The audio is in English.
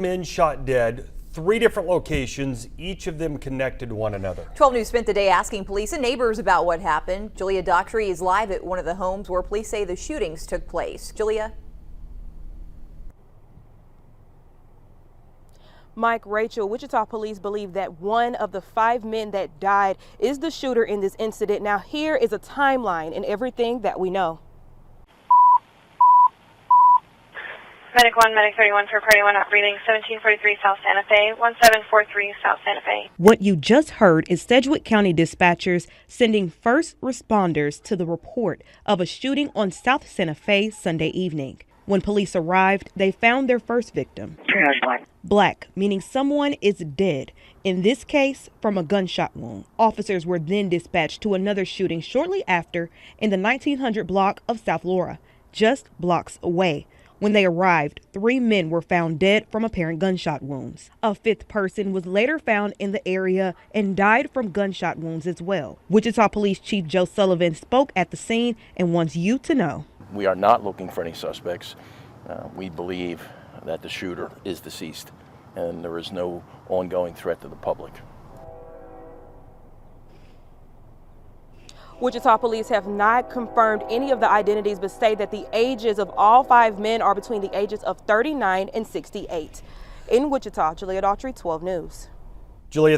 Men shot dead, 3 different locations, each of them connected to one another. 12 News spent the day asking police and neighbors about what happened. Julia Daughtry is live at one of the homes where police say the shootings took place. Julia? Mike, Rachel, Wichita police believe that one of the 5 men that died is the shooter in this incident. Now, here is a timeline and everything that we know. Medic 1, Medic 31 for Party 1, not breathing, 1743 South Santa Fe, 1743 South Santa Fe. What you just heard is Sedgwick County dispatchers sending first responders to the report of a shooting on South Santa Fe Sunday evening. When police arrived, they found their first victim. Black, meaning someone is dead, in this case from a gunshot wound. Officers were then dispatched to another shooting shortly after in the 1900 block of South Laura, just blocks away. When they arrived, 3 men were found dead from apparent gunshot wounds. A 5th person was later found in the area and died from gunshot wounds as well. Wichita Police Chief Joe Sullivan spoke at the scene and wants you to know. We are not looking for any suspects. We believe that the shooter is deceased and there is no ongoing threat to the public. Wichita police have not confirmed any of the identities, but say that the ages of all 5 men are between the ages of 39 and 68. In Wichita, Julia Daughtry, 12 News. Julia,